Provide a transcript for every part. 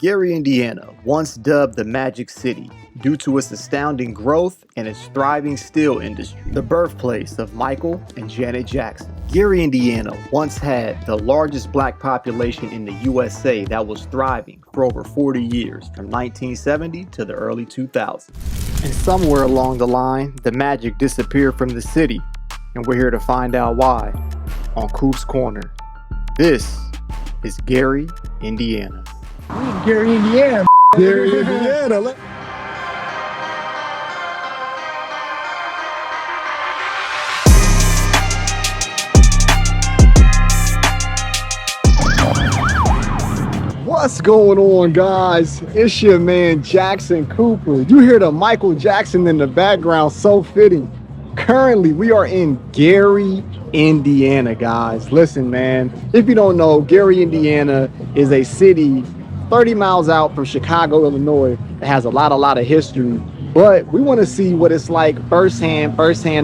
Gary, Indiana, once dubbed the Magic City due to its astounding growth and its thriving steel industry, the birthplace of Michael and Janet Jackson. Gary, Indiana once had the largest black population in the USA that was thriving for over 40 years, from 1970 to the early 2000s. And somewhere along the line, the magic disappeared from the city, and we're here to find out why on Coop's Corner. This is Gary, Indiana. Gary, Indiana. Gary, Indiana. What's going on, guys? It's your man Jackson Cooper. You hear the Michael Jackson in the background, so fitting. Currently, we are in Gary, Indiana, guys. Listen, man, if you don't know, Gary, Indiana is a city 30 miles out from Chicago, Illinois. It has a lot of history, but we want to see what it's like firsthand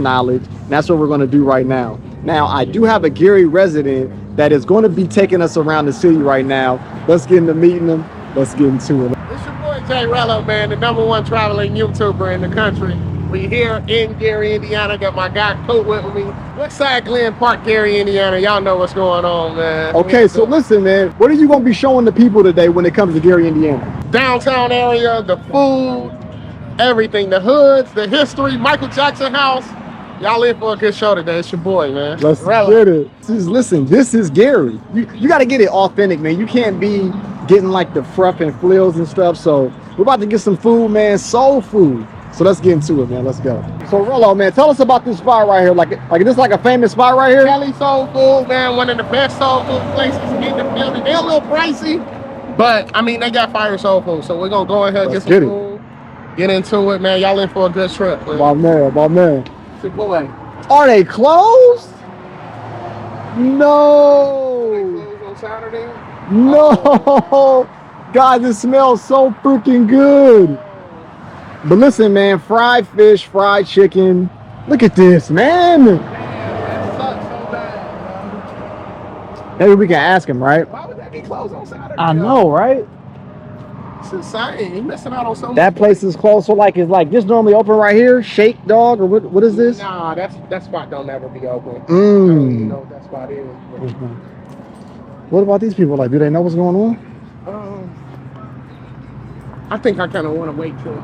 knowledge, and that's what we're going to do right now. Now, I do have a Gary resident that is going to be taking us around the city right now. Let's get into meeting him. Let's get into it. It's your boy Jay Rello, man, the #1 traveling YouTuber in the country. We here in Gary, Indiana. Got my guy Coop with me. Westside Glen Park, Gary, Indiana. Y'all know what's going on, man. Okay, so listen, man. What are you going to be showing the people today when it comes to Gary, Indiana? Downtown area, the food, everything, the hoods, the history, Michael Jackson house. Y'all in for a good show today. It's your boy, man. Let's get it. This is Gary. You got to get it authentic, man. You can't be getting like the fruff and frills and stuff. So we're about to get some food, man. Soul food. So let's get into it, man. Let's go. So Rello, man, tell us about this spot right here. Like this is like a famous spot right here? Kelly Soul Food, man. One of the best soul food places in the building. They're a little pricey, but I mean, they got fire soul food. So we're going to go ahead and get some food. Get into it, man. Y'all in for a good trip, man. My man. It's your boy. Are they closed? No. They closed on Saturday? No. Guys, it smells so freaking good. But listen, man, fried fish, fried chicken. Look at this, man. That sucks so bad, man. Maybe we can ask him, right? Why would that be closed on Saturday? I know, right? It's insane. You're missing out on so much. That place is closed. So like, it's like just normally open right here. Shake Dog, or what is this? Nah, that spot don't ever be open. I don't even know what that spot is. What about these people? Like, do they know what's going on? I think I kind of want to wait till.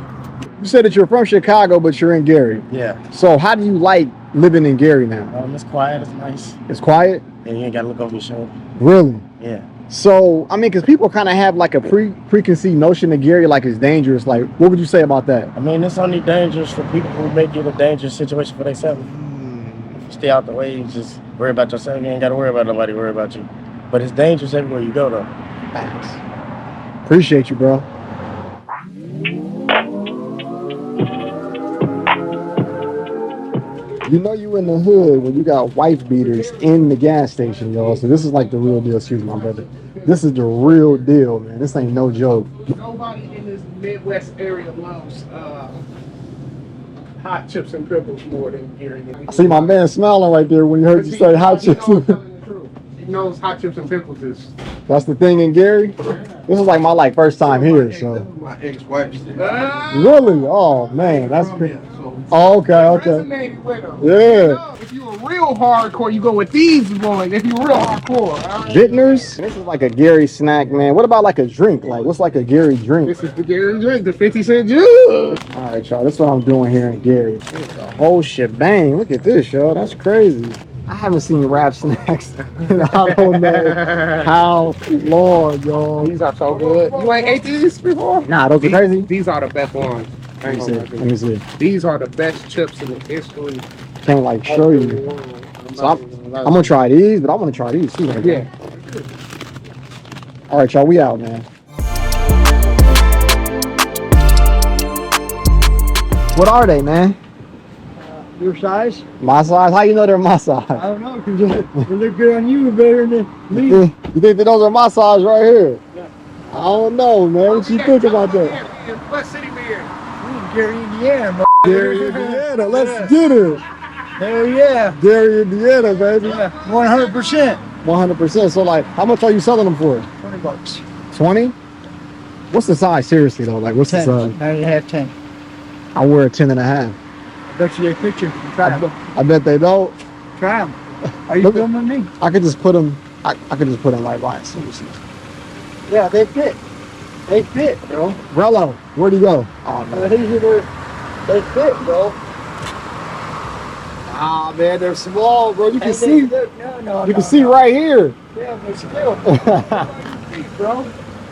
You said that you're from Chicago, but you're in Gary. Yeah. So how do you like living in Gary now? It's quiet. It's nice. It's quiet? And you ain't got to look over your shoulder. Really? Yeah. So, I mean, because people kind of have like a preconceived notion of Gary, like it's dangerous. Like, what would you say about that? I mean, it's only dangerous for people who make it a dangerous situation for themselves. Stay out the way. Just worry about yourself. You ain't got to worry about nobody. Worry about you. But it's dangerous everywhere you go, though. Facts. Appreciate you, bro. You know you in the hood when you got wife beaters in the gas station, y'all. So this is like the real deal. Excuse my brother. This is the real deal, man. This ain't no joke. Nobody in this Midwest area loves hot chips and pickles more than Gary. I see my man smiling right there when he heard you say hot chips. He knows hot chips and pickles is. That's the thing in Gary? This is like my first time here, so. My ex-wife. Really? Oh man, that's pretty. Oh, okay. Resonated with him. Yeah. If you were real hardcore, you go with these boys. If you're real hardcore. Vintners? This is like a Gary snack, man. What about like a drink? Like, what's like a Gary drink? This is the Gary drink, the 50-cent juice. All right, y'all. That's what I'm doing here in Gary. The whole shebang. Look at this, y'all. That's crazy. I haven't seen rap snacks in I don't know how long, y'all. These are so good. You ain't ate these before? Nah, those are crazy. These are the best ones. Let me see. These are the best chips in the history. Can't like show you. So I'm gonna try these, but I want to try these too. Right? Yeah. All right, y'all. We out, man. What are they, man? Your size? My size? How you know they're my size? I don't know, because they look good on you better than me. You think that those are my size right here? Yeah. I don't know, man. What you think about that? What city we in? Gary, Indiana, bro. Gary, Indiana. Let's get it. Hell yeah. Gary, Indiana, baby. Yeah, 100%. 100%. So, like, how much are you selling them for? $20. 20? What's the size? Seriously though, like what's the 10, size? 9.5, 10. I wear a 10.5. I bet you they fit you. Try them. I bet they don't. Try them. Are you Look- filming me? I could just put them. I could just put them right by. Yeah, they fit. They fit, bro. Rello, where'd he go? Oh no. They fit, bro. Ah man, they're small, bro. You can Hey, see. No, You can see right here. Yeah, but still. Bro,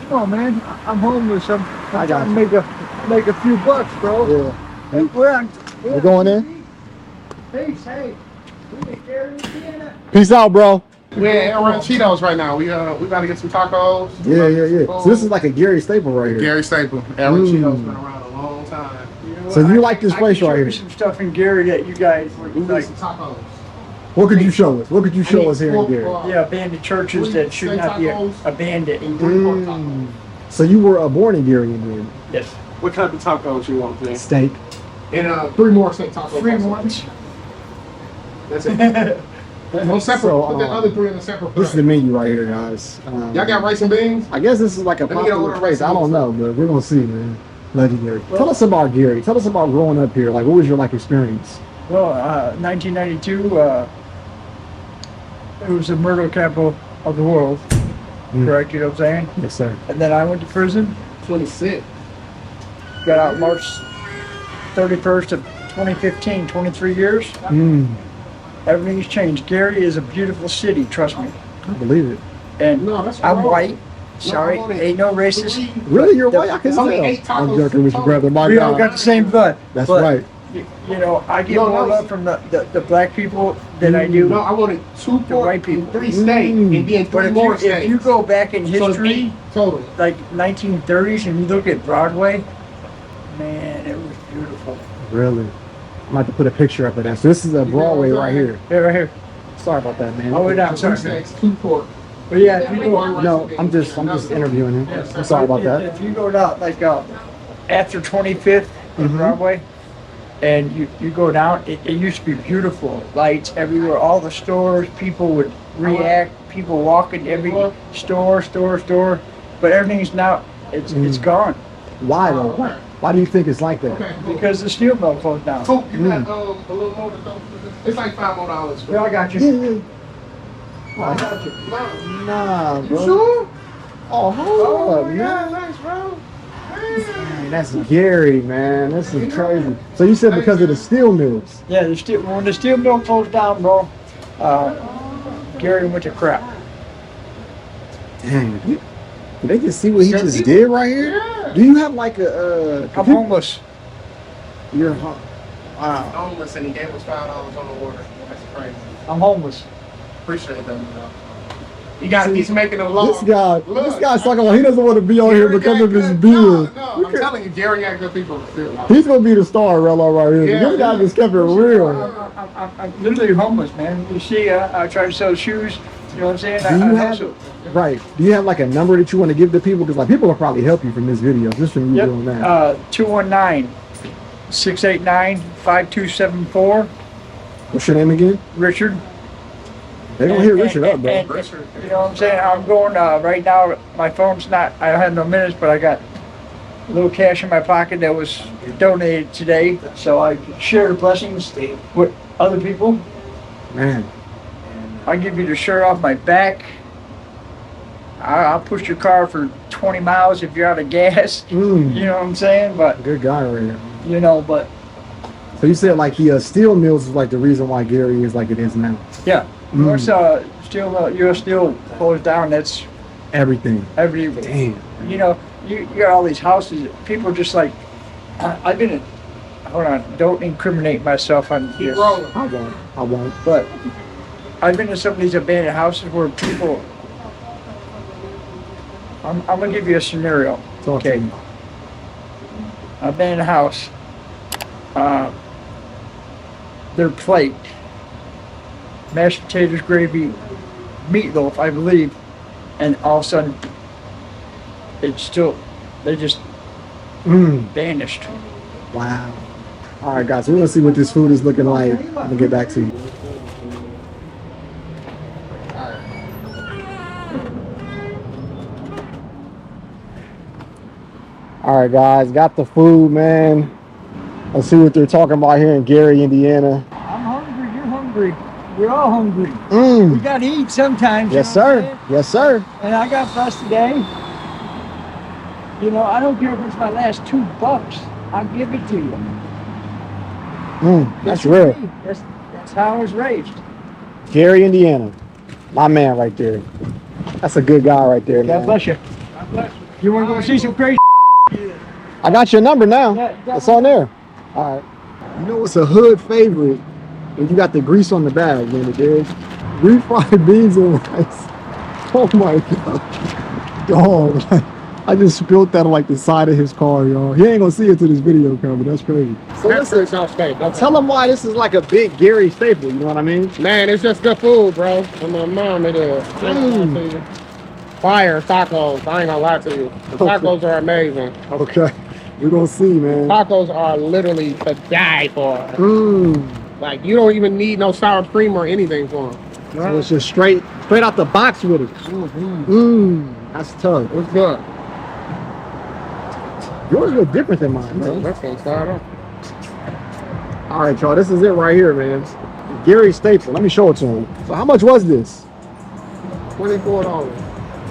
come on, man. I'm homeless. I'm I got trying to make a few bucks, bro. Yeah. Hey, We're going in. Peace, hey. We in Gary, Indiana. Peace out, bro. We're at Cheetos right now. We gotta get some tacos. Yeah. So this is like a Gary staple right here. Gary Staple. Aaron Cheetos been around a long time. You know So what? you like this place I can right show here? you some stuff in Gary that you guys would We need like. some tacos. What could you show us? What could you show us here in Gary? Yeah, abandoned churches that should not be abandoned. So you were born in Gary, Indiana. Yes. What type of tacos you want, please? Steak. And 3 more steak tacos. 3 ones. That's it. No separate. So, put the other 3 in a separate. This is the menu right here, guys. Y'all got rice and beans? I guess this is like a Let me get a popular order place. of I don't know, but we're gonna see, man. Legendary. Tell us about Gary. Tell us about growing up here. Like, what was your experience? Well, 1992, it was the murder capital of the world. Correct, you know what I'm saying? Yes, sir. And then I went to prison, 26. got out March 31st of 2015, 23 years. Everything's changed. Gary is a beautiful city, trust me. I believe it. And No, that's I'm wrong. white. Sorry, I'm only ain't no racist. Really, you're white? I can Only tell. 8 I'm tacos. joking with you, brother. My We all God. got the same blood. That's but, right. You know, I get No, more that was- love from the black people than I do. No, I wanted 2 The pork white people. and 3 steak, and then 3 But more if steaks. you go back in So it's history, 8 total. like 1930s, and you look at Broadway, man, it was beautiful. Really. I'm about to put a picture up of that. So this is a Broadway right here. Yeah, right here. Sorry about that, man. Oh, wait, I'm 2 sorry. steaks, 2 pork. But yeah, if you go, No, I'm just interviewing him. I'm sorry about that. If you go down after 25th in Mm-hmm. Broadway, and you go down, it used to be beautiful. Lights everywhere, all the stores, people would react, people walking every store, but everything's now, it's gone Why though? Why do you think it's like that? Okay, because the steel mill closed down. Coop, you got a little more to throw? It's like $5 more. Yeah, I got you. Yeah. I got you. Nah, You bro. sure? Oh, hold up, yeah, man. nice, bro. Man, that's Gary, man. This is crazy. So you said because of the steel mills? Yeah, when the steel mill closed down, bro, Gary went to crap. Dang. They can see what he just did right here? Yeah. Do you have like a I'm homeless. You're wow. Homeless and he gave us $5 on the order. That's crazy. I'm homeless. Appreciate that, bro. He's making a vlog. This guy's talking about he doesn't want to be on here because of his beard. No, I'm telling you, Gary got good people. He's gonna be the star, Rello, right here. Yeah, This guy yeah. just kept it real. I'm literally homeless, man. You see, I try to sell shoes. You know what I'm saying? Do you I have right? Do you have like a number that you want to give to people? Because people will probably help you from this video, just from you doing that. 219-689-5274. What's your name again? Richard. They don't hear Richard up, bro. You know what I'm saying? I'm going right now. My phone's not. I have no minutes, but I got a little cash in my pocket that was donated today, so I can share the blessings with other people. Man, I'll give you the shirt off my back. I'll push your car for 20 miles if you're out of gas. You know what I'm saying? But good guy right here. you know, but So you said like the steel mills is like the reason why Gary is like it is now. yeah, U.S. U.S. Steel closed down. That's Everything. every. Damn. You know, you got all these houses. People are just like, I've been. Hold on, don't incriminate myself on this. I won't. But I've been to some of these abandoned houses where people. I'm gonna give you a scenario. Talk to me. Abandoned house. Their plate, mashed potatoes, gravy, meatloaf, I believe, and all of a sudden, they just vanished. Wow. All right, guys. We're gonna see what this food is looking like. I'm gonna get back to you. All right, guys, got the food, man. Let's see what they're talking about here in Gary, Indiana. I'm hungry. You're hungry. We're all hungry. We Mm. got to eat sometimes. Yes, you know what I'm sir. saying? Yes, sir. And I got blessed today. You know, I don't care if it's my last $2. I'll give it to you. That's real. That's how I was raised. Gary, Indiana. My man right there. That's a good guy right there, God man. bless you. God bless you. You want to go see some crazy? I got your number now. Yeah, It's on there. All right. You know what's a hood favorite? When you got the grease on the bag, man, it is. Refried beans and rice. Oh my God. Dog. I just spilled that on like the side of his car, y'all. He ain't gonna see it till this video comes, but that's crazy. So listen, tell him why this is like a big Gary staple, you know what I mean? Man, it's just good food, bro. And my mom, it is. I ain't gonna lie to you. Fire tacos. I ain't gonna lie to you. The tacos are amazing. Okay. We're gonna see, man. Tacos are literally to die for. Mmm. Like, you don't even need no sour cream or anything for them. So it's just straight out the box with it. Mmm. That's tough. It's good. Yours look different than mine, bro. That's gonna start off. All right, y'all. This is it right here, man. Gary staple. Let me show it to him. So how much was this? $24.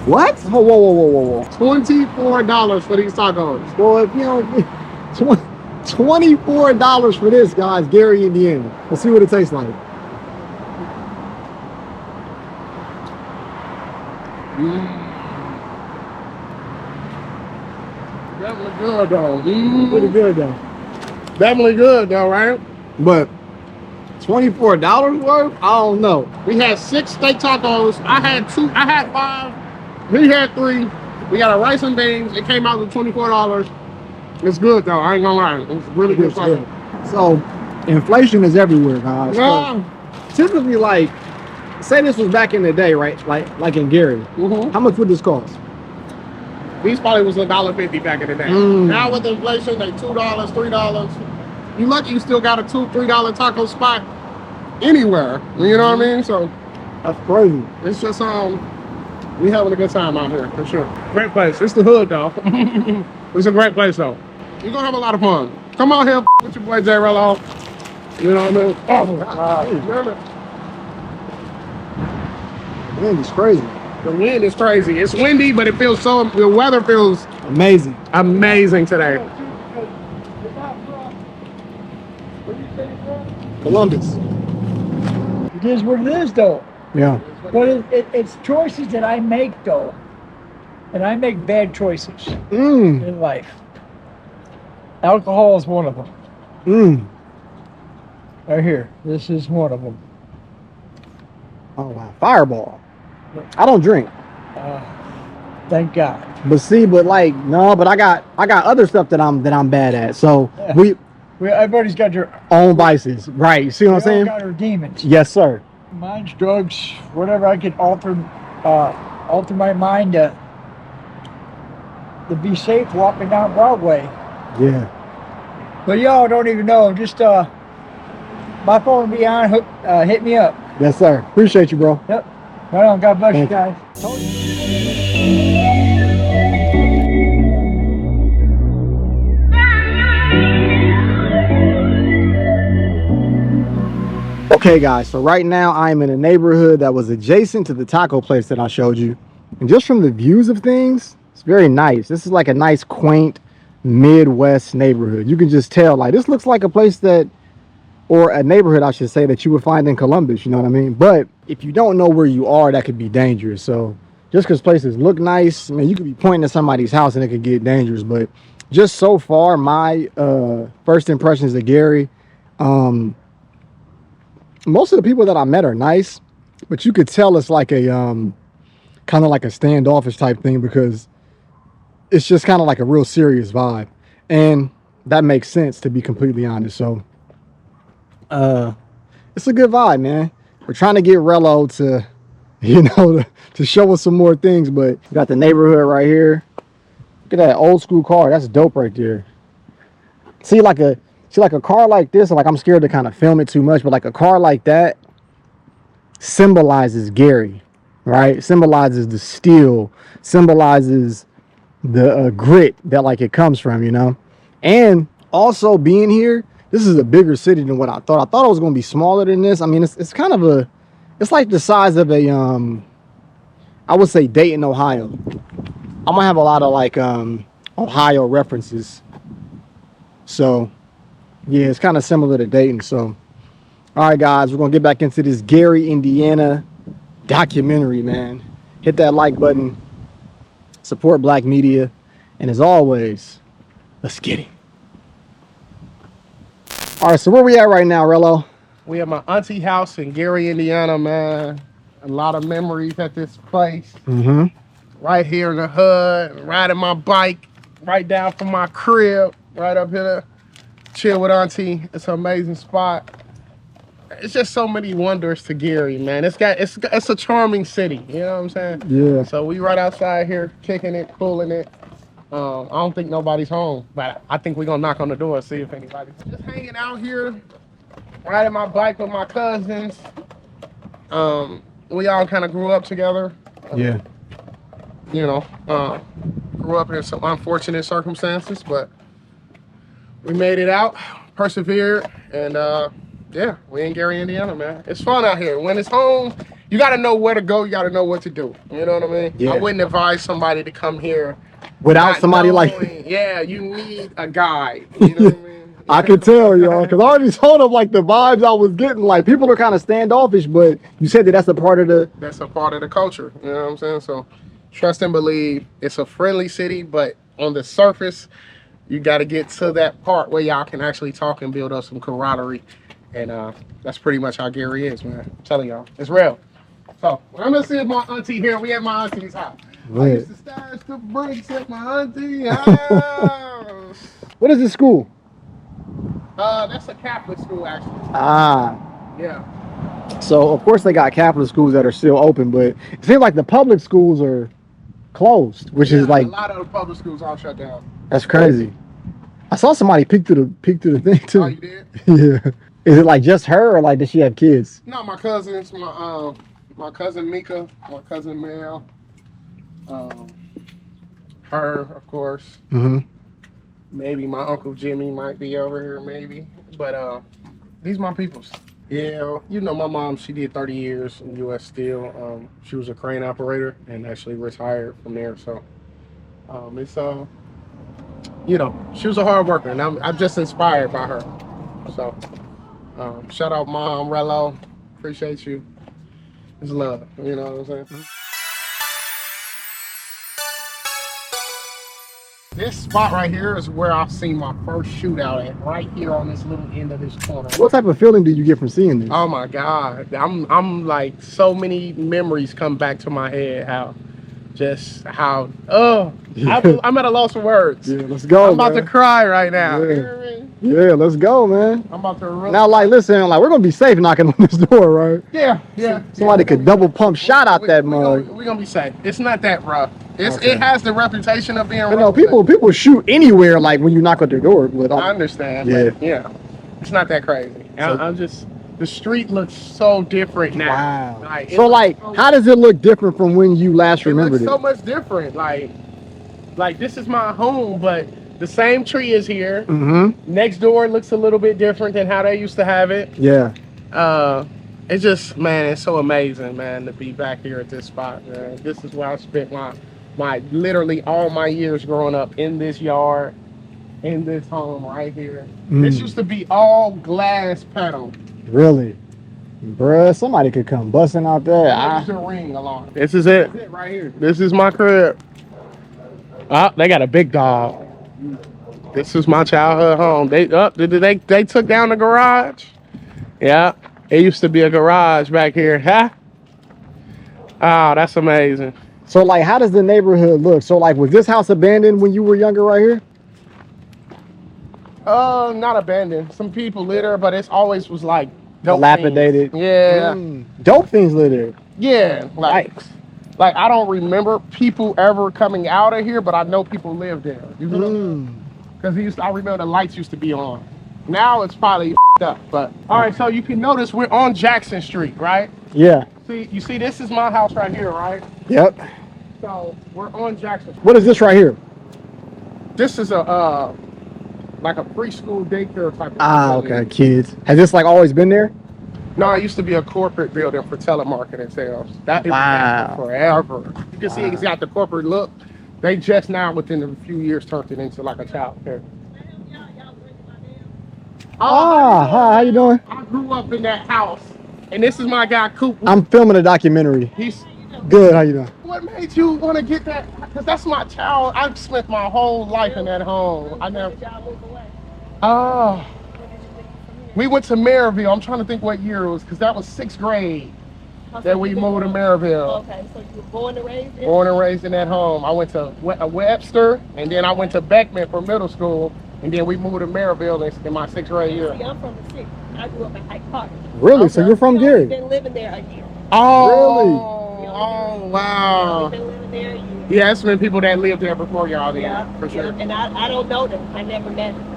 What? Oh, whoa. $24 for these tacos. Boy, if you don't $24 for this, guys, Gary, Indiana. Let's see what it tastes like. Definitely good though. Pretty good though. Definitely good though, right? But $24 worth? I don't know. We had 6 steak tacos. I had 2. I had 5. He had 3. We got a rice and beans. It came out to $24. It's good though. I ain't gonna lie. It's really good. So inflation is everywhere, guys. Yeah. Typically, like, say this was back in the day, right? Like in Gary. How much would this cost? These probably was $1.50 back in the day. Now with inflation, they $2, $3. You lucky you still got a $2, $3 taco spot anywhere. You know what I mean? So that's crazy. It's just we having a good time out here for sure. Great place. It's the hood though. It's a great place though. You're gonna have a lot of fun. Come on here with your boy J Rello. You know what I mean? Oh my God. Man, it's crazy. The wind is crazy. It's windy, but it feels so. The weather feels amazing today. Columbus. It is what it is, though. Yeah. But it's choices that I make, though, and I make bad choices in life. Alcohol is one of them. Right here. This is one of them. Oh wow, Fireball. I don't drink. Thank God. But see, but like no, but I got other stuff that I'm bad at. So yeah. Everybody's got your own vices, right? You see what I'm saying? Got our demons. Yes, sir. Mine's drugs. Whatever I can alter my mind to be safe walking down Broadway. Yeah. But y'all don't even know. Just my phone will be on. Hit me up. Yes, sir. Appreciate you, bro. Yep. Right on. God bless you guys. Okay, guys. So right now I'm in a neighborhood that was adjacent to the taco place that I showed you. And just from the views of things, it's very nice. This is like a nice, quaint Midwest neighborhood. You can just tell, like, this looks like a place that, or a neighborhood, I should say, that you would find in Columbus, you know what I mean? But if you don't know where you are, that could be dangerous. So just because places look nice, I mean, you could be pointing at somebody's house and it could get dangerous. But just so far, my first impressions of Gary, most of the people that I met are nice, but you could tell it's like a kind of like a standoffish type thing because it's just kind of like a real serious vibe. And that makes sense, to be completely honest. So it's a good vibe, man. We're trying to get Rello to, you know, to show us some more things, but we got the neighborhood right here. Look at that old school car. That's dope right there. See, like a car like this, like, I'm scared to kind of film it too much, but like a car like that symbolizes Gary, right? Symbolizes the steel, symbolizes the grit that like it comes from, you know. And also being here, this is a bigger city than what I thought. I thought it was going to be smaller than this. I mean, it's kind of a, it's like the size of a I would say Dayton, Ohio. I'm gonna have a lot of like Ohio references. So yeah, it's kind of similar to Dayton. So all right, guys, we're gonna get back into this Gary, Indiana documentary, man. Hit that like button, support Black media, and as always, let's get it. All right, so where we at right now, Rello? We at my auntie house in Gary, Indiana, man. A lot of memories at this place. Mm-hmm. Right here in the hood, riding my bike, right down from my crib, right up here to chill with auntie. It's an amazing spot. It's just so many wonders to Gary, man. It's a charming city, you know what I'm saying? Yeah. So we right outside here, kicking it, cooling it. I don't think nobody's home, but I think we're gonna knock on the door and see if anybody's just hanging out here, riding my bike with my cousins. We all kind of grew up together. Yeah. You know, grew up in some unfortunate circumstances, but we made it out, persevered, and yeah, we in Gary, Indiana, man. It's fun out here. When it's home, you got to know where to go. You got to know what to do. You know what I mean? Yeah. I wouldn't advise somebody to come here Without not somebody knowing. like, Yeah, you need a guide. You know what I mean? I could tell, y'all, because I already told them like the vibes I was getting. Like people are kind of standoffish, but you said that that's a part of the. That's a part of the culture. You know what I'm saying? So trust and believe. It's a friendly city, but on the surface, you got to get to that part where y'all can actually talk and build up some camaraderie. And that's pretty much how Gary is, man. I'm telling y'all, it's real. So when I'm gonna see my auntie here, we at my auntie's house. I used to stash the bricks at my auntie house. What is this school? That's a Catholic school, actually. Ah. Yeah. So of course they got Catholic schools that are still open, but it seems like the public schools are closed, which is like a lot of the public schools are shut down. that's crazy. I saw somebody peek through the thing too. Oh, you did? Yeah. Is it like just her, or like does she have kids? No, my cousins, my cousin Mika, my cousin Mel, her, of course. Mm-hmm. Maybe my Uncle Jimmy might be over here, maybe. But these my peoples. Yeah, you know my mom, she did 30 years in U.S. Steel. She was a crane operator and actually retired from there. So it's you know, she was a hard worker, and I'm just inspired by her. So shout out Mom, Rello. Appreciate you. It's love, you know what I'm saying? This spot right here is where I've seen my first shootout at, right here on this little end of this corner. What type of feeling did you get from seeing this? Oh my God, I'm like, so many memories come back to my head. I'm at a loss of words. Yeah, let's go. I'm about to cry right now. Yeah. You know what I mean? Yeah, let's go, man. I'm about to really Now, like, listen, like we're gonna be safe knocking on this door, right? Yeah. Somebody could double pump shot out that mug. We're gonna be safe. It's not that rough. Okay. It has the reputation of being rough. You know, people shoot anywhere, like when you knock on their door. But I understand. Yeah. But yeah, it's not that crazy. I'm just, the street looks so different now. Wow. Like, So, like, how does it look different from when you last remembered it? it? So much different. Like this is my home, but the same tree is here. Mm-hmm. Next door looks a little bit different than how they used to have it. Yeah. It's just, man, it's so amazing, man, to be back here at this spot, man. This is where I spent my literally all my years growing up, in this yard, in this home right here. This used to be all glass panel. Really? Bruh, somebody could come busting out there. There's a ring along. This is it. This is it right here. This is my crib. They got a big dog. This is my childhood home. They took down the garage. Yeah, it used to be a garage back here. Huh? Oh, that's amazing. So, like, how does the neighborhood look? So, like, was this house abandoned when you were younger right here? Not abandoned. Some people live there, but it's always was like dope Dilapidated. things. Yeah. Dope things live there. Yeah. Like I don't remember people ever coming out of here, but I know people lived there. You know? Because I remember the lights used to be on. Now it's probably up. But all right, so you can notice we're on Jackson Street, right? Yeah. You see, this is my house right here, right? Yep. So we're on Jackson Street. What is this right here? This is a like a preschool daycare type of facility. Okay, kids. Has this like always been there? No, it used to be a corporate building for telemarketing sales. That it was there for forever. You can see it's got the corporate look. They just now, within a few years, turned it into like a child care. Hi, how you doing? I grew up in that house, and this is my guy Coop. I'm filming a documentary. He's Good, how you doing? What made you want to get that? Because that's my child. I've spent my whole life in that home. I never. Oh. We went to Maryville. I'm trying to think what year it was, because that was 6th grade that we moved to Maryville. Okay, so you were born and raised in? Born and raised in that home. I went to Webster, and then I went to Beckman for middle school, and then we moved to Maryville in my 6th grade year. See, I'm from the 6th. I grew up in Hyde Park. Really? So you're from Gary? I've been living there a year. Oh, oh, wow. I've been living there a year. Yeah, it's been people that lived there before y'all did, Yeah, for sure. And I don't know them. I never met them.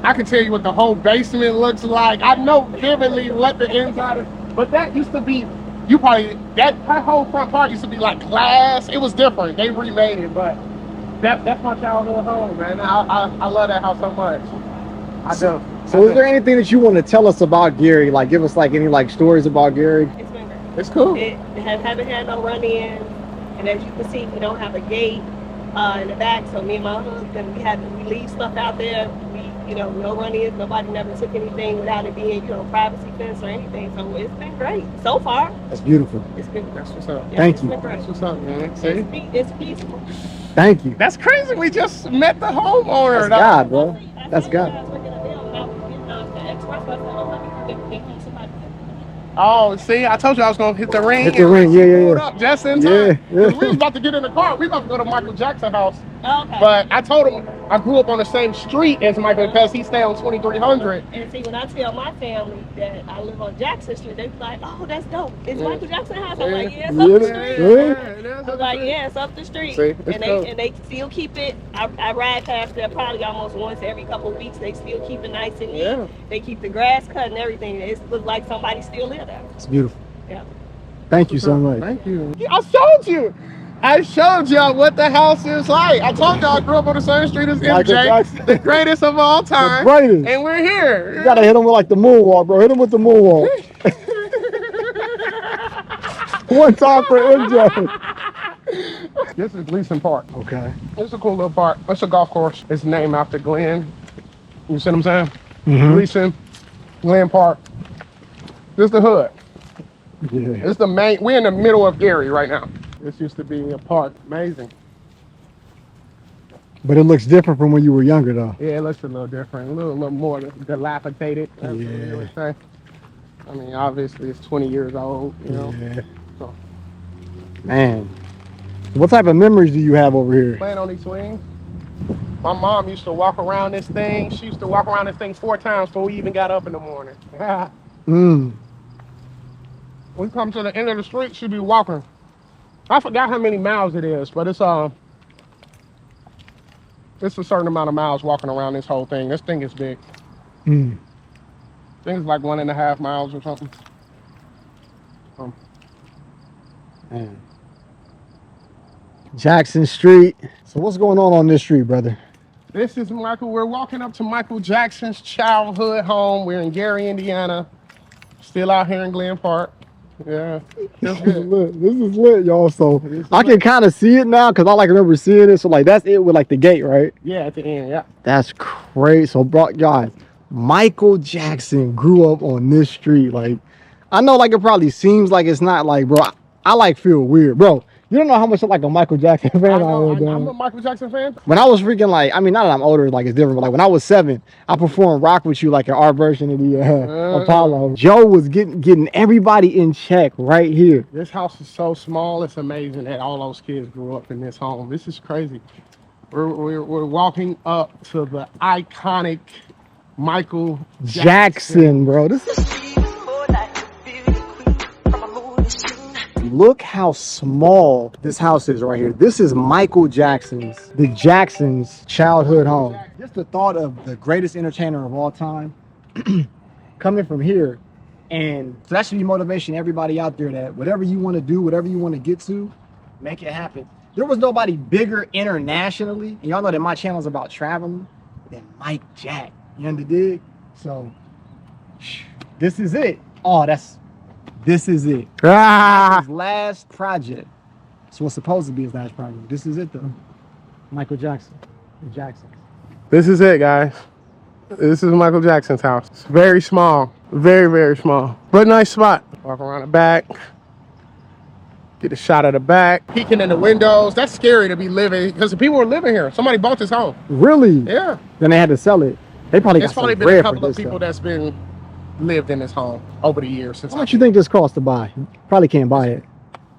I can tell you what the whole basement looks like. I know vividly what the inside is, but that used to be, you probably, that whole front part used to be like glass. It was different. They remade it, but that's my childhood home, man. I love that house so much. I do. So is there anything that you want to tell us about Gary? Like give us like any like stories about Gary? It's been great. It's cool. Haven't had no run-ins, and as you can see, we don't have a gate in the back. So me and my husband, we leave stuff out there. No run-ins. Nobody never took anything without it being, privacy fence or anything. So it's been great so far. That's beautiful. It's been great. That's what's up. Yeah, Thank you. That's what's up, man. See? It's peaceful. Thank you. That's crazy. We just met the homeowner. That's God, bro. That's God. Oh, see, I told you I was gonna hit the ring. Hit the ring, yeah. Up just in time. Yeah. We was about to get in the car. We about to go to Michael Jackson's house. Okay. But I told him I grew up on the same street as Michael because he stayed on 2300. And see, when I tell my family that I live on Jackson Street, they be like, "Oh, that's dope. It's Michael Jackson's house." I'm like, "Yeah, it's up the street." I'm like, "Yeah, it's up the street." See, and they still keep it. I ride past there probably almost once every couple of weeks. They still keep it nice and neat. Yeah. They keep the grass cut and everything. It looks like somebody still live there. It's beautiful. Yeah. Thank you so much. Thank you. I showed y'all what the house is like. I told y'all I grew up on the same street as Michael MJ, Jackson. the greatest of all time. The greatest. And we're here. You gotta hit him with like the moonwalk, bro. Hit him with the moonwalk. One time for MJ. This is Gleason Park. Okay. It's a cool little park. It's a golf course. It's named after Glenn. You see what I'm saying? Mm-hmm. Gleason, Glen Park. This is the hood. Yeah. It's the main. We're in the middle of Gary right now. This used to be a park. Amazing. But it looks different from when you were younger, though. Yeah, it looks a little different. A little more dilapidated. That's what you would say. I mean, obviously it's 20 years old. You know. Yeah. So, Man. What type of memories do you have over here? playing on these swings. My mom used to walk around this thing. She used to walk around this thing 4 times before we even got up in the morning. We come to the end of the street, she'd be walking. I forgot how many miles it is, but it's a certain amount of miles walking around this whole thing. This thing is big. I think it's like 1.5 miles or something. Man. Jackson Street. So what's going on this street, brother? This is Michael. We're walking up to Michael Jackson's childhood home. We're in Gary, Indiana. Still out here in Glen Park. Yeah, feels good. This is lit, y'all. So I can kind of see it now because I like remember seeing it. So like that's it with like the gate, right? Yeah, at the end, yeah. That's crazy. So bro, guys, Michael Jackson grew up on this street. Like I know like it probably seems like it's not like, bro, I like feel weird, bro. You don't know how much I'm like a Michael Jackson fan I am. I'm a Michael Jackson fan. When I was freaking like, I mean, not that I'm older, like it's different, but like when I was 7, I performed Rock With You like in our version of the Apollo. Joe was getting everybody in check right here. This house is so small, it's amazing that all those kids grew up in this home. This is crazy. We're walking up to the iconic Michael Jackson, bro. This is... Look how small this house is right here. This is Michael Jackson's, the Jackson's childhood home. Just the thought of the greatest entertainer of all time coming from here. And so that should be motivation to everybody out there that whatever you want to do, whatever you want to get to, make it happen. there was nobody bigger internationally, and y'all know that my channel is about traveling, than Mike Jack. You understand? So this is it. Oh, this is it. His last project. So what's supposed to be his last project. This is it though. Michael Jackson. The Jacksons. This is it, guys. This is Michael Jackson's house. It's very small, very, very small, but nice spot. Walk around the back, get a shot of the back. Peeking in the windows. That's scary to be living, because the people were living here. Somebody bought this home. Really? Yeah. Then they had to sell it. They probably There's got probably some been a bread couple for of this people stuff. that's been lived in this home over the years. Since How much you think this costs to buy? Probably can't buy it.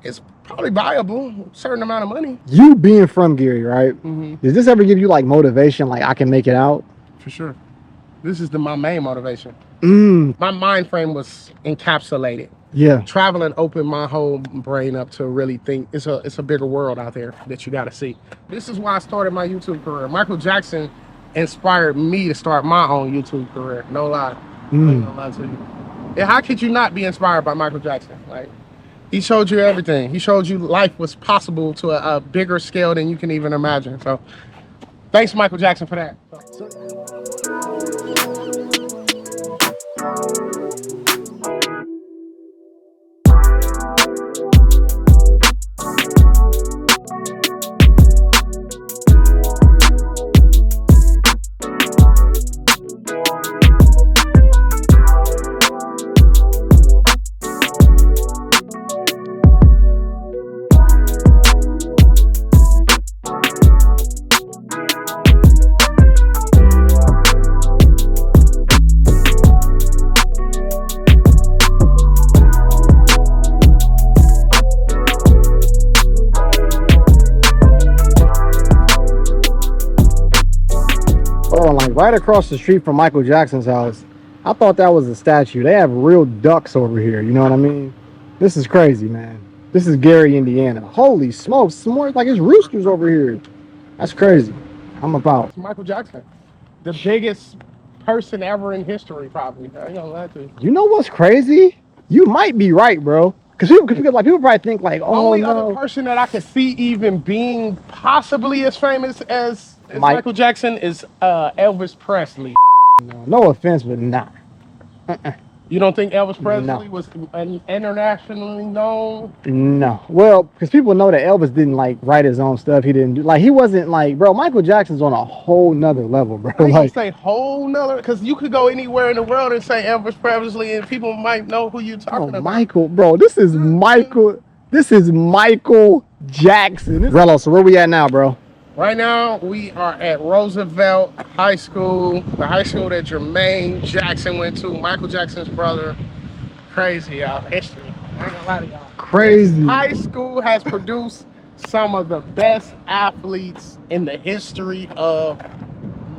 it's probably viable, a certain amount of money. You being from Gary, right? Mm-hmm. Does this ever give you like motivation? Like I can make it out? For sure. This is my main motivation. Mm. My mind frame was encapsulated. Yeah. Traveling opened my whole brain up to really think it's a bigger world out there that you got to see. This is why I started my YouTube career. Michael Jackson inspired me to start my own YouTube career. No lie. No lie to you. Yeah, how could you not be inspired by Michael Jackson? Like, he showed you everything. He showed you life was possible to a bigger scale than you can even imagine. So, thanks, Michael Jackson, for that. Right across the street from Michael Jackson's house, I thought that was a statue. They have real ducks over here. You know what I mean? This is crazy, man. This is Gary, Indiana. Holy smokes, some more like it's roosters over here. That's crazy. I'm about. It's Michael Jackson, the biggest person ever in history, probably. I ain't gonna lie to you. You know what's crazy? You might be right, bro. Because people probably think like, oh only no. other person that I could see even being possibly as famous as Michael Jackson is Elvis Presley. No offense, but nah. You don't think Elvis Presley was internationally known? No. Well, because people know that Elvis didn't like write his own stuff. He didn't do like he wasn't like, bro. Michael Jackson's on a whole nother level, bro. I like say whole nother, because you could go anywhere in the world and say Elvis Presley, and people might know who you're talking about. Michael, bro. This is Michael. This is Michael Jackson. Rello, so where we at now, bro? Right now, we are at Roosevelt High School, the high school that Jermaine Jackson went to, Michael Jackson's brother. Crazy, y'all. History. I ain't gonna lie to y'all. Crazy. This high school has produced some of the best athletes in the history of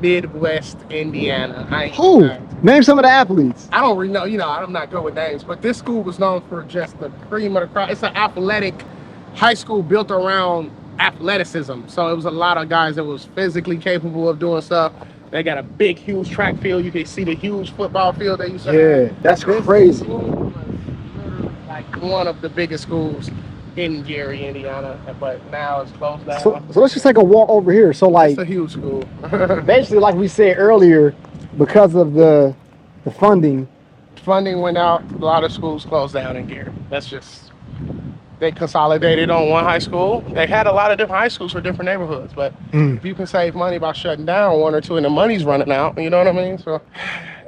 Midwest Indiana. Who? Name some of the athletes. I don't really know. You know, I'm not good with names, but this school was known for just the cream of the crop. It's an athletic high school built around athleticism. So it was a lot of guys that was physically capable of doing stuff. They got a big, huge track field. You can see the huge football field they used to have. Yeah, that's crazy. Like one of the biggest schools in Gary, Indiana, but now it's closed down. So let's just take a walk over here. So like, it's a huge school. Basically, like we said earlier, because of the funding went out, a lot of schools closed down in Gary. That's just, they consolidated on one high school. They had a lot of different high schools for different neighborhoods, but if you can save money by shutting down one or two and the money's running out, you know what I mean? So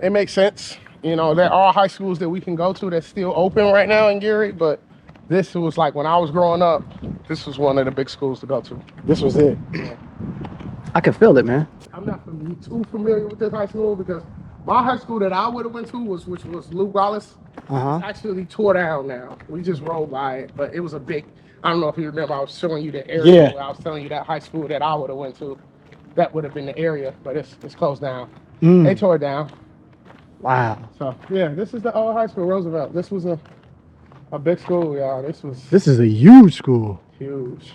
it makes sense. You know, there are high schools that we can go to that's still open right now in Gary, but this was like when I was growing up, this was one of the big schools to go to. This was it. Yeah. I can feel it, man. I'm not too familiar with this high school because my high school that I would have went to which was Luke Wallace. Actually tore down now. We just rolled by it, but it was a big, I don't know if you remember, I was showing you the area. I was telling you that high school that I would have went to, that would have been the area, but it's closed down. They tore it down. Wow. So yeah, this is the old high school, Roosevelt. This was a big school, y'all. This is a huge school. Huge.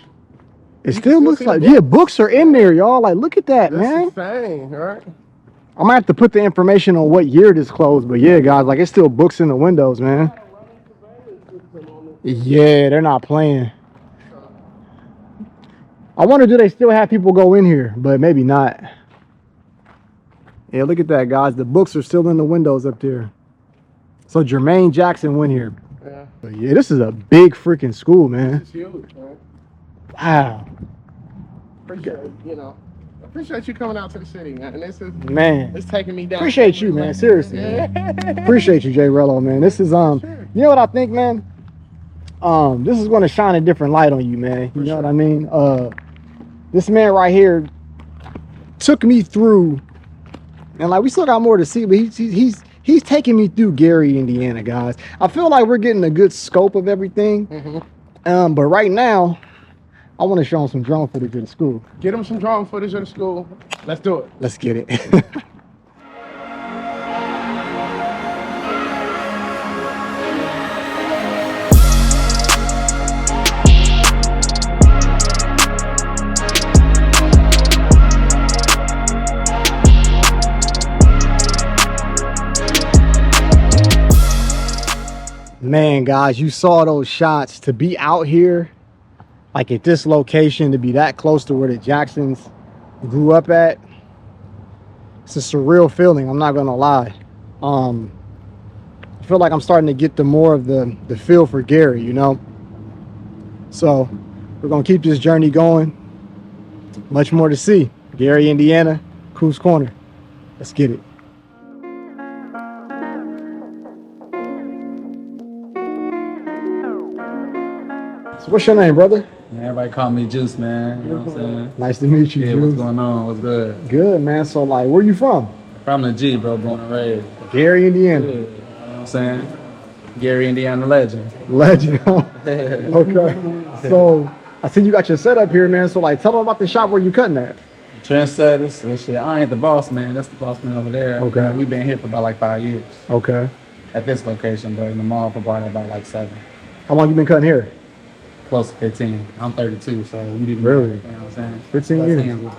It still looks like, books are in there, y'all. Like, look at that, man. That's insane, right? I might have to put the information on what year this closed, but yeah, guys, like it's still books in the windows, man. Yeah, they're not playing. I wonder, do they still have people go in here? But maybe not. Yeah, look at that, guys. The books are still in the windows up there. So Jermaine Jackson went here. Yeah. But yeah, this is a big freaking school, man. It's huge, man. Wow. Appreciate you coming out to the city, man. And this is, Man. it's taking me down. Appreciate you, man. Seriously. Man. Appreciate you, J. Rello, man. This is Sure. you know what I think, man? This is gonna shine a different light on you, man. You know what I mean? This man right here took me through, and like we still got more to see, but he's taking me through Gary, Indiana, guys. I feel like we're getting a good scope of everything. Mm-hmm. But right now, I want to show him some drone footage of the school. Get him some drone footage of the school. Let's do it. Let's get it. Man, guys, you saw those shots. To be out here, like at this location, to be that close to where the Jacksons grew up at, it's a surreal feeling, I'm not gonna lie. I feel like I'm starting to get the more of the feel for Gary, you know? So we're gonna keep this journey going. Much more to see. Gary, Indiana, Coop's Corner. Let's get it. So what's your name, brother? Man, everybody call me Juice, man. You know what I'm saying? Nice to meet you, Yeah, Juice. what's going on? What's good? Good, man. So, like, where you from? From the G, bro, born and raised. Gary, Indiana. Yeah, you know what I'm saying? Gary, Indiana legend. Legend. Okay. So, I see you got your setup here, man. So, like, tell them about the shop where you cutting at. Trendsetters and shit. I ain't the boss, man. That's the boss man over there. Okay. We've been here for about like 5 years Okay. at this location, but in the mall for probably about like 7. How long you been cutting here? Close to 15. I'm 32, so we didn't Really? You know what I'm saying? 15 Plus years. hands.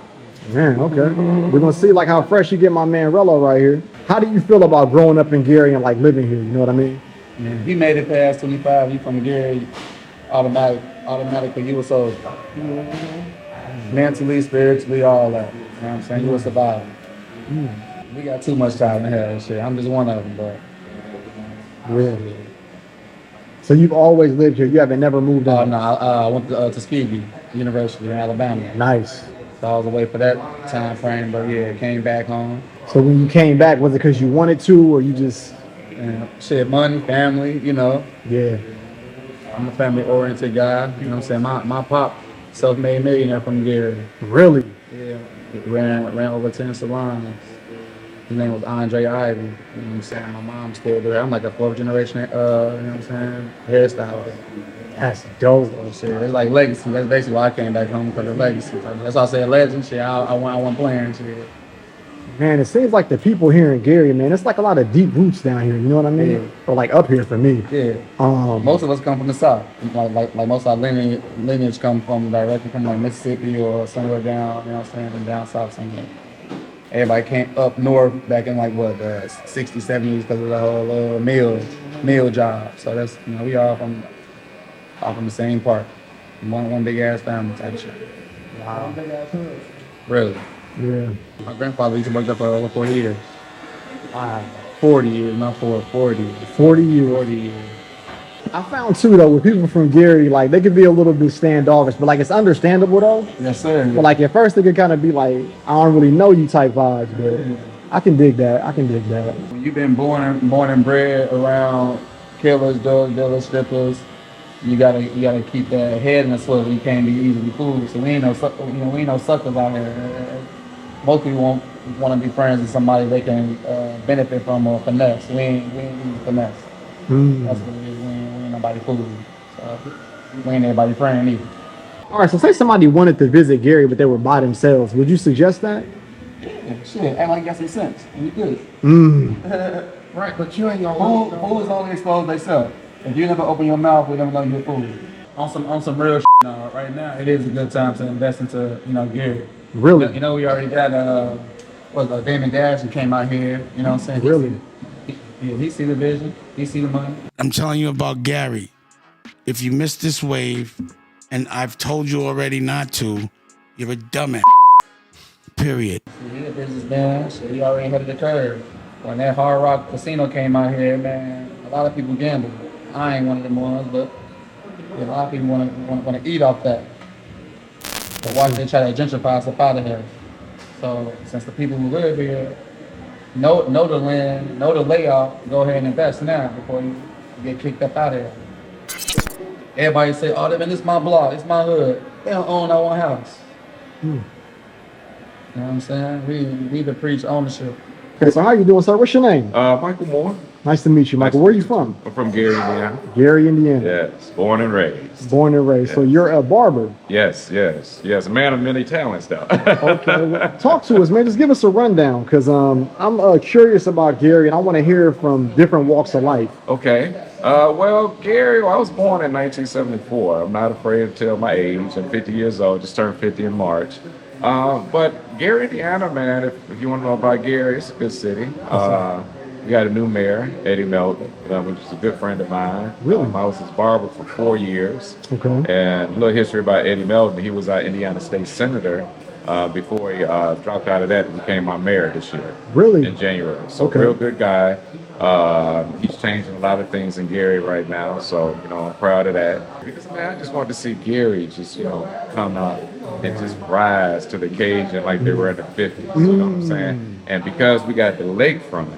Man, okay. We're going to see, like, how fresh you get my man Rello right here. How do you feel about growing up in Gary and, like, living here? You know what I mean? Yeah. He made it past 25. You from Gary, automatically you were so mentally, spiritually, all that. You know what I'm saying? You were surviving. We got too much time in here and shit. I'm just one of them, but Yeah. So you've always lived here. You haven't never moved out? no, I went to Tuskegee University in Alabama. Nice. So I was away for that time frame, but yeah, came back home. So when you came back, was it because you wanted to, or you just... And shit, money, family, you know. Yeah. I'm a family-oriented guy. You know what I'm saying? My pop, self-made millionaire from Gary. Really? Yeah. Ran over 10 salons. His name was Andre Ivy. You know what I'm saying? My mom's still there. I'm like a 4th generation, you know what I'm saying, hairstylist. That's dope. So shit, it's like legacy. That's basically why I came back home, because of legacy. That's why I say legend. Shit, I want playing shit. Man, it seems like the people here in Gary, man, it's like a lot of deep roots down here. You know what I mean? Yeah. Or like up here for me. Yeah. Most of us come from the South. Like most of our lineage come from directly from like Mississippi or somewhere down, you know what I'm saying, and down south somewhere. Everybody came up north back in like what, the 60s, 70s because of the whole meal job. So that's, you know, we all from the same part. One big ass family type shit. Wow. Really? Yeah. My grandfather used to work there for over 40 years. Wow. 40 years, not 40. 40 years. 40 years. I found too though, with people from Gary, like they could be a little bit standoffish, but like it's understandable though. Yes, sir. But like at first it could kind of be like, I don't really know you type vibes, but I can dig that. When you've been born and bred around killers, drug dealers, strippers, you gotta keep that head in the swivel. You can't be easily fooled. So we ain't no suckers out here. Most people want to be friends with somebody they can benefit from or finesse. We ain't use finesse. That's what it is. We ain't nobody fool. So we ain't everybody friend either. All right, so say somebody wanted to visit Gary, but they were by themselves. Would you suggest that? Yeah, shit, act like you got some sense. You good. Right, but you ain't gonna... Fools only expose themselves. If you never open your mouth, we're never gonna get fooled. On some real shit now. Right now, it is a good time to invest into, Gary. Really? You know, we already got Damon Dash who came out here. You know what I'm saying? Really? He see the vision. He see the money. I'm telling you about Gary. If you missed this wave, and I've told you already not to, You're a dumbass. Period. See, the business man, so he already ahead of the curve. When that Hard Rock Casino came out here, man, a lot of people gamble. I ain't one of them ones, but a lot of people want to eat off that. But watch they try to gentrify us up out of here. So since the people who live here know the land, know the layout, go ahead and invest now before you get kicked up out of here. Everybody say, "Oh, man, this is my block, it's my hood." They don't own that one house. You know what I'm saying? We need to preach ownership. Okay, so how you doing, sir? What's your name? Michael Moore. Nice to meet you, Michael. Where are you from? I'm from Gary, Indiana. Gary, Indiana. Yes, born and raised. Born and raised. Yes. So you're a barber. Yes, a man of many talents, though. Okay, well, talk to us, man. Just give us a rundown, because I'm curious about Gary, and I want to hear from different walks of life. Okay. Well, Gary, I was born in 1974. I'm not afraid to tell my age. I'm 50 years old. Just turned 50 in March. But Gary, Indiana, man, if you want to know about Gary, it's a good city. We got a new mayor, Eddie Melton, which is a good friend of mine. Really? I was his barber for 4 years. Okay. And a little history about Eddie Melton. He was our Indiana State Senator before he dropped out of that and became our mayor this year. Really? In January. So Okay. real good guy. He's changing a lot of things in Gary right now. So, I'm proud of that. Because, man, I just wanted to see Gary just, come up and just rise to the occasion like they were in the 50s. You know what I'm saying? And because we got the lakefront,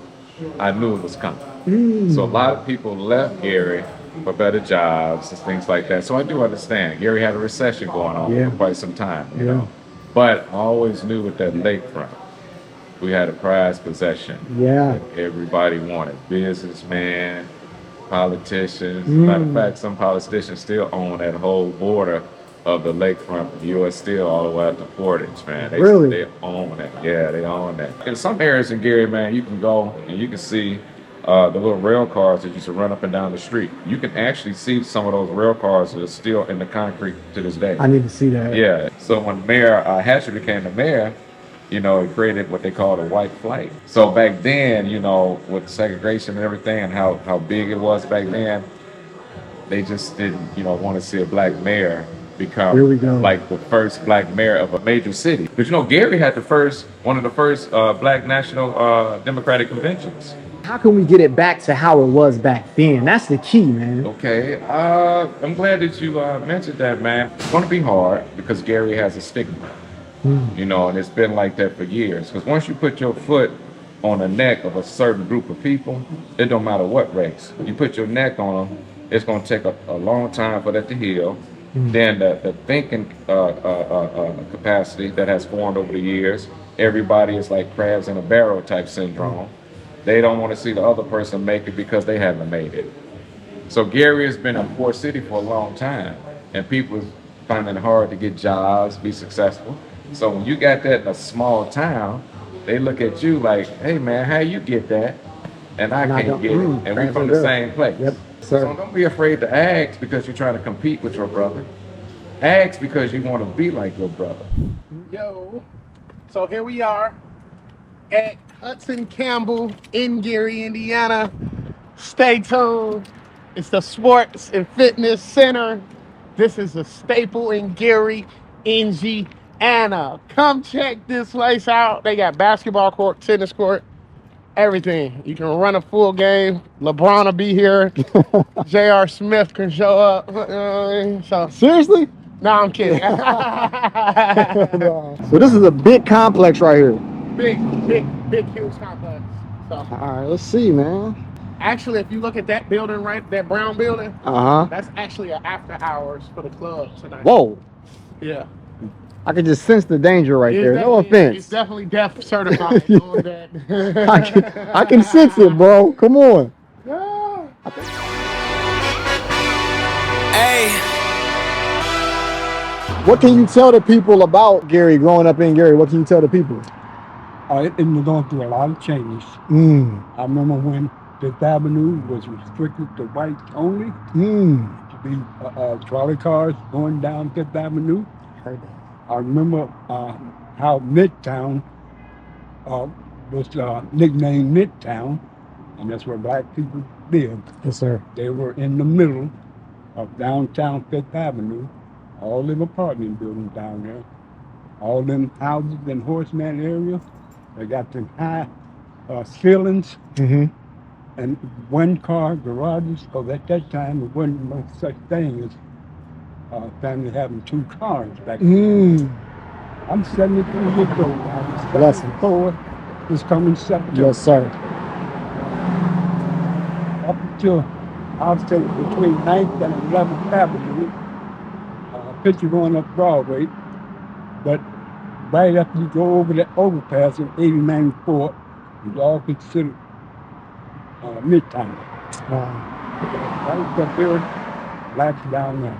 I knew it was coming. So a lot of people left Gary for better jobs and things like that. So I do understand. Gary had a recession going on for quite some time, you know. But I always knew with that lakefront, we had a prized possession. Yeah. Everybody wanted. Businessmen, politicians. Matter of fact, some politicians still own that whole border of the lakefront from U.S. Steel all the way up to Portage, man. They own it. Yeah, they own that. In some areas in Gary, man, you can go and you can see the little rail cars that used to run up and down the street. You can actually see some of those rail cars that are still in the concrete to this day. I need to see that. Yeah. So when Mayor Hatcher became the mayor, it created what they call a white flight. So back then, with segregation and everything and how big it was back then, they just didn't, want to see a black mayor become like the first black mayor of a major city. Because, Gary had one of the first black national Democratic conventions. How can we get it back to how it was back then? That's the key, man. Okay, I'm glad that you mentioned that, man. It's going to be hard because Gary has a stigma, and it's been like that for years. Because once you put your foot on the neck of a certain group of people, it don't matter what race. You put your neck on them, it's going to take a long time for that to heal. Then the thinking capacity that has formed over the years, everybody is like crabs in a barrel type syndrome. They don't want to see the other person make it because they haven't made it. So Gary has been a poor city for a long time, and people finding it hard to get jobs, be successful. So when you got that in a small town, they look at you like, hey man, how you get that? And I can't get it. And we're from the same place. Yep, sir. So don't be afraid to ask because you're trying to compete with your brother. Ask because you want to be like your brother. Yo, so here we are at Hudson Campbell in Gary, Indiana. Stay tuned. It's the Sports and Fitness Center. This is a staple in Gary, Indiana. Come check this place out. They got basketball court, tennis court, everything. You can run a full game. LeBron will be here. J.R. Smith can show up. So Seriously? no, I'm kidding. So this is a big complex right here. Big, huge complex. So All right, let's see, man. actually, if you look at that building, right, that brown building, that's actually an after hours for the club tonight. Whoa. Yeah. I can just sense the danger right It's there. No definitely- offense. It's definitely deaf certified. Knowing that. I can sense it, bro. Come on. Hey, What can you tell the people about Gary, growing up in Gary? What can you tell the people? It been going through a lot of changes. I remember when Fifth Avenue was restricted to whites only. To be trolley cars going down Fifth Avenue. Heard that. I remember how Midtown was nicknamed Midtown, and that's where black people lived. Yes, sir. They were in the middle of downtown Fifth Avenue, all them apartment buildings down there. all them houses in Horseman area, they got them high ceilings Mm-hmm. and one-car garages. Because at that time, there wasn't no such thing as family having 2 cars back then. I'm 73 years old. I'm Bless him. 74 is coming September. Yes, sir. Up until, I'll say, between 9th and 11th Avenue, picture going up Broadway. But right after you go over that overpass in 8094, it's all considered Midtown. Right up there, blacks down there.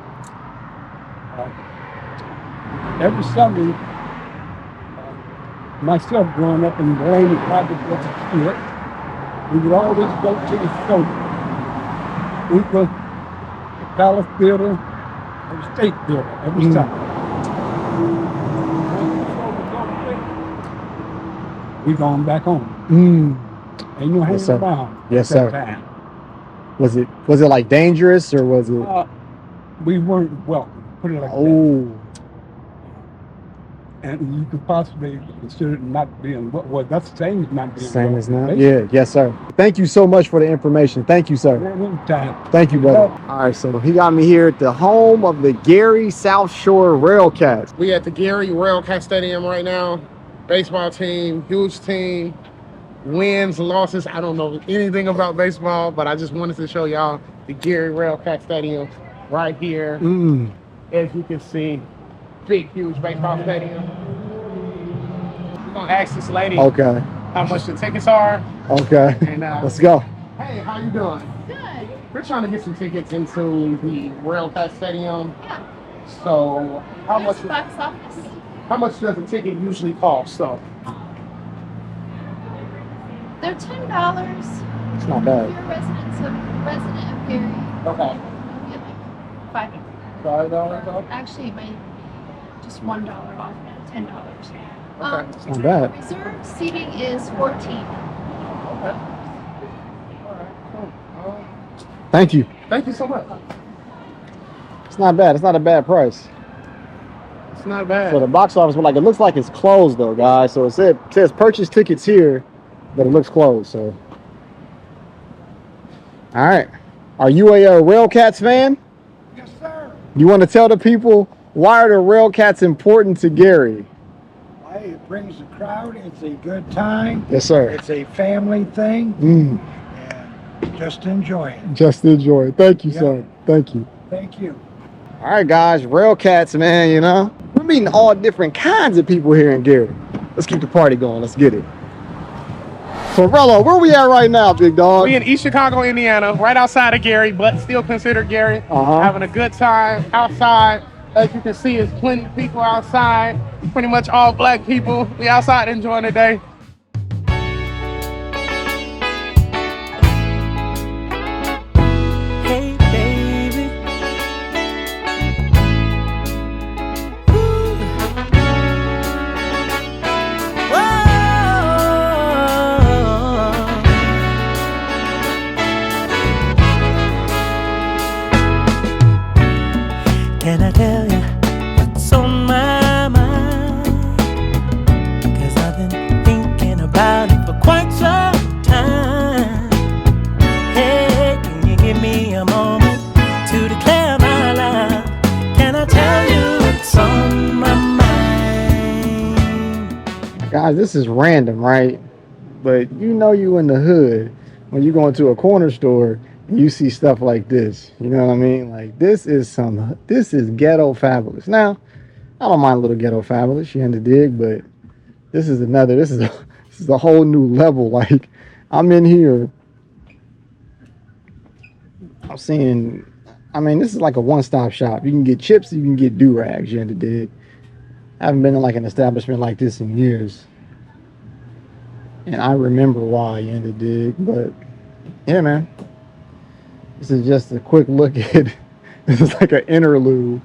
Every Sunday, myself growing up in the Laney Project as a kid, we would always go to the show. Equal, the Palace Theater, or the State Theater every Sunday. We going back home. Ain't no hanging around. Yes, at that sir. time. Was it like dangerous or was it? We weren't welcome. Put it like that. Oh, And you could possibly consider it not being well. That's the same as not being same as now. welcome. Yeah, yes, sir. Thank you so much for the information. Thank you, sir. Anytime. Thank you, brother. All right, so he got me here at the home of the Gary South Shore Railcats. We at the Gary Railcat Stadium right now. Baseball team, huge team. Wins, losses. I don't know anything about baseball, but I just wanted to show y'all the Gary Railcat Stadium right here. As you can see, big, huge baseball stadium. We're gonna ask this lady how much the tickets are. Okay. And Let's go. hey, how you doing? Good. We're trying to get some tickets into the Railcat Stadium. Yeah. So how much Box office. How much does a ticket usually cost? So They're $10. It's not bad. If you're a resident of Gary, okay. you'll get like $5. Actually, it might just $1 off, $10. It's not bad. Reserved seating is 14. Thank you. Thank you so much. It's not bad. It's not a bad price. It's not bad. So the box office, but like it looks like it's closed though, guys. So it says purchase tickets here, but it looks closed. So, all right. Are you a Railcats fan? Yes, sir. You want to tell the people why are the Railcats important to Gary? Hey, it brings the crowd. It's a good time. Yes, sir. It's a family thing. And just enjoy it. Just enjoy it. Thank you, Yeah. sir. Thank you. Thank you. All right, guys. Railcats, man. You know we're meeting all different kinds of people here in Gary. Let's keep the party going. Let's get it. So, Rello, where we at right now, big dog? We in East Chicago, Indiana, right outside of Gary, but still considered Gary. Having a good time outside. As you can see, there's plenty of people outside. Pretty much all black people. We outside enjoying the day. Hey, baby. Ooh. Can I tell you what's on my mind? 'Cause I've been thinking about it for quite some time. Hey, can you give me a moment to declare my love? Can I tell you what's on my mind? Guys, this is random, right? But you know you in the hood when you go into a corner store and you see stuff like this. You know what I mean? Like this is ghetto fabulous. Now, I don't mind a little ghetto fabulous, you had to dig, but this is a whole new level. Like I'm in here. I'm seeing, I mean, this is like a one-stop shop. You can get chips, you can get do-rags, you had to dig. I haven't been in like an establishment like this in years. And I remember why you had to dig, but yeah, man. This is just a quick look at, this is like an interlude.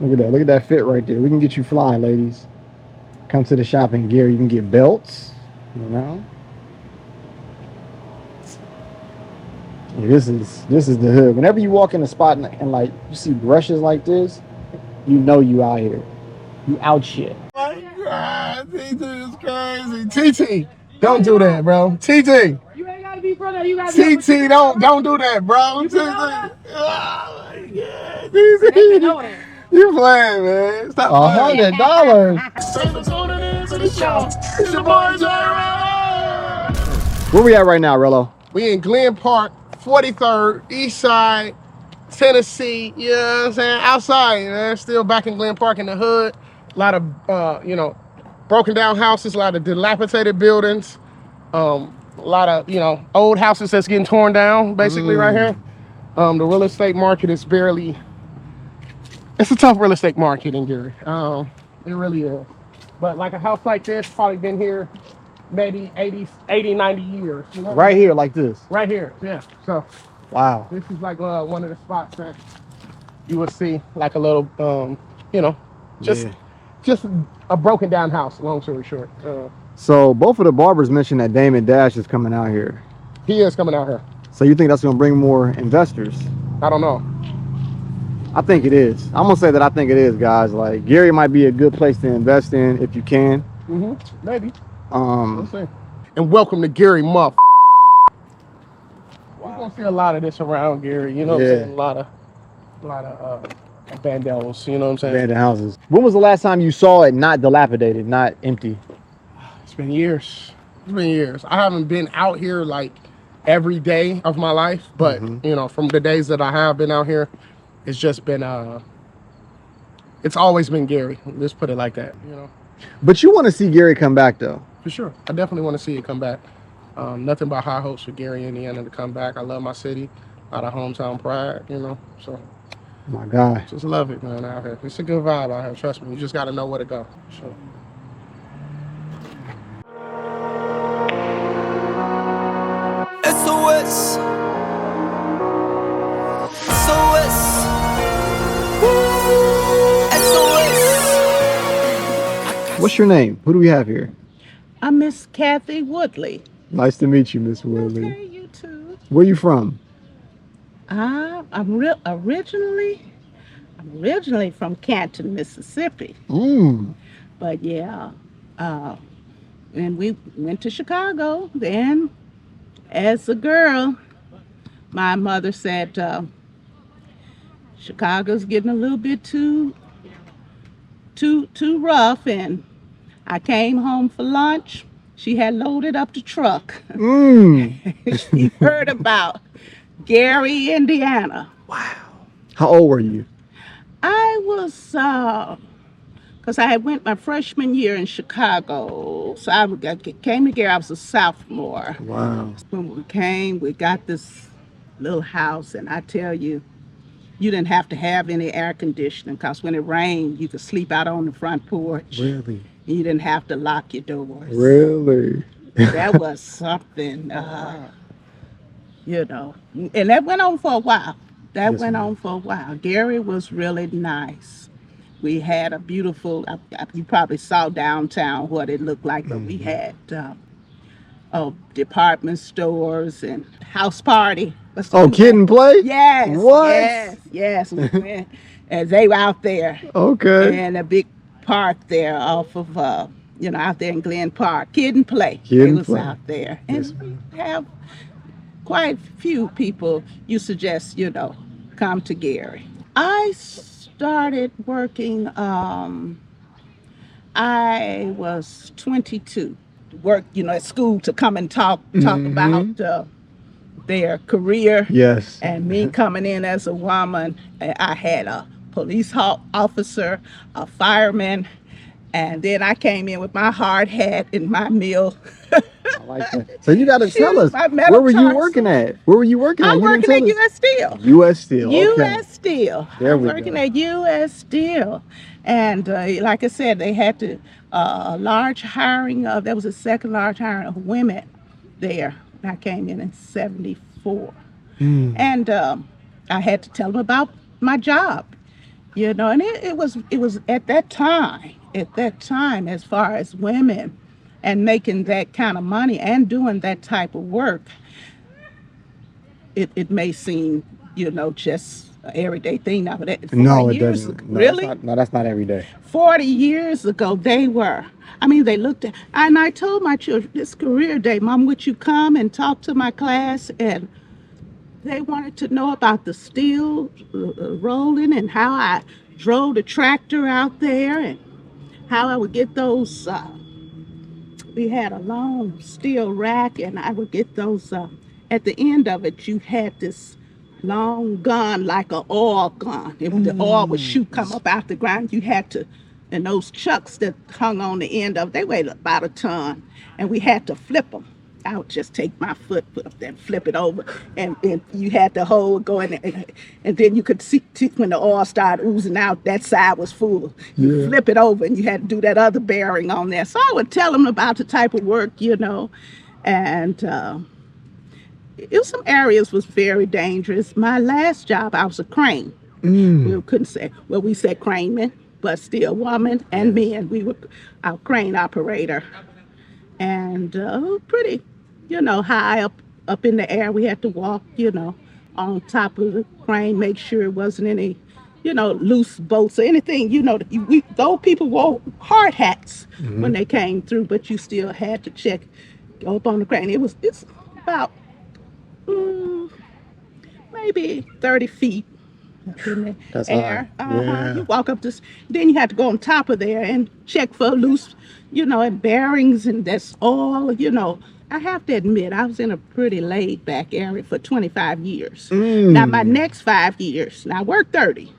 Look at that fit right there. We can get you fly, ladies. Come to the shop in Gary, you can get belts, you know. This is the hood. Whenever you walk in a spot and like you see brushes like this, you know you out here. You out shit. Oh my God, TT is crazy. TT, don't do that, bro. TT. You ain't gotta be brother. You gotta be TT, don't do that, bro. TT. Oh my God, TT. You playing, man. Stop playing. $100. Thanks for tuning in to the show. It's your boy J-Ro. Where we at right now, Rello? We in Glen Park, 43rd, East Side, Tennessee. You know what I'm saying? Outside, man. Still back in Glen Park in the hood. A lot of, broken down houses, a lot of dilapidated buildings. A lot of, old houses that's getting torn down, basically, right here. The real estate market is it's a tough real estate market in Gary. It really is. But like a house like this, probably been here maybe 80, 90 years. You know? Right here, like this. Right here, yeah. So, wow. This is like one of the spots that you will see like a little, just a broken down house, long story short. So both of the barbers mentioned that Damon Dash is coming out here. He is coming out here. So you think that's going to bring more investors? I don't know. I think it is. I'm going to say that I think it is, guys. Like, Gary might be a good place to invest in if you can. Maybe. We'll see. And welcome to Gary Muff. We're going to see a lot of this around Gary. You know what I'm saying? A lot of abandons, you know what I'm saying? Abandoned houses. When was the last time you saw it not dilapidated, not empty? It's been years. It's been years. I haven't been out here like every day of my life, but from the days that I have been out here, it's just been it's always been Gary. Let's put it like that, But you want to see Gary come back though? For sure. I definitely want to see it come back. Nothing but high hopes for Gary, Indiana to come back. I love my city, a lot of hometown pride, so. My God. Just love it, man, out here. It's a good vibe out here, trust me. You just got to know where to go. Sure. SOS. SOS. SOS. What's your name? Who do we have here? I'm Miss Kathy Woodley. Nice to meet you, Miss Woodley. Okay, you too. Where you from? I'm originally from Canton, Mississippi. But yeah, and we went to Chicago. Then, as a girl, my mother said Chicago's getting a little bit too rough, and I came home for lunch. She had loaded up the truck. She heard about Gary, Indiana. Wow. How old were you? I was, because I went my freshman year in Chicago. So I came to Gary, I was a sophomore. Wow. When we came, we got this little house, and I tell you, you didn't have to have any air conditioning, because when it rained, you could sleep out on the front porch. Really? And you didn't have to lock your doors. Really? That was something, and that went on for a while. Gary was really nice. We had a beautiful, you probably saw downtown what it looked like, but we had department stores and house party. Kid and play? Yes. What? Yes. And they were out there. Okay. And a big park there off of, out there in Glen Park. Kid and play. Kid and play. Out there. And we have quite a few people you suggest, come to Gary. I started working, I was 22. Worked, at school to come and talk about their career. Yes. And me coming in as a woman, I had a police officer, a fireman, and then I came in with my hard hat and my mill. I like that. So you got to tell us, where were you working at? I'm working at U.S. Steel. U.S. Steel, okay. U.S. Steel. There I'm we working go. at U.S. Steel. And like I said, they had a large hiring there was a second large hiring of women there. I came in 74. And I had to tell them about my job, and it was at that time, as far as women and making that kind of money and doing that type of work, it may seem, just an everyday thing now, but that 40 No, it years doesn't. ago, No, really? that's not every day. 40 years ago, they were. I mean, they looked at, and I told my children, this career day, Mom, would you come and talk to my class? And they wanted to know about the steel rolling and how I drove the tractor out there and how I would get those. We had a long steel rack, and I would get those. At the end of it, you had this long gun, like an oil gun. The oil would shoot come up out the ground. You had to, and those chucks that hung on the end of, they weighed about a ton, and we had to flip them. I would just take my foot, put up there, and flip it over, and you had the hole going, and then you could see when the oil started oozing out, that side was full. You flip it over, and you had to do that other bearing on there. So I would tell them about the type of work, and it was some areas was very dangerous. My last job, I was a crane. We couldn't say, well, we said craneman, but still woman and men. We were our crane operator, and pretty, high up in the air. We had to walk, on top of the crane, make sure it wasn't any, loose bolts or anything. Those people wore hard hats when they came through, but you still had to check, go up on the crane. It's about maybe 30 feet up in the That's air. high. Yeah. You walk up this, then you had to go on top of there and check for loose, and bearings, and that's all, I have to admit, I was in a pretty laid back area for 25 years. Now, my next 5 years, now I worked 30.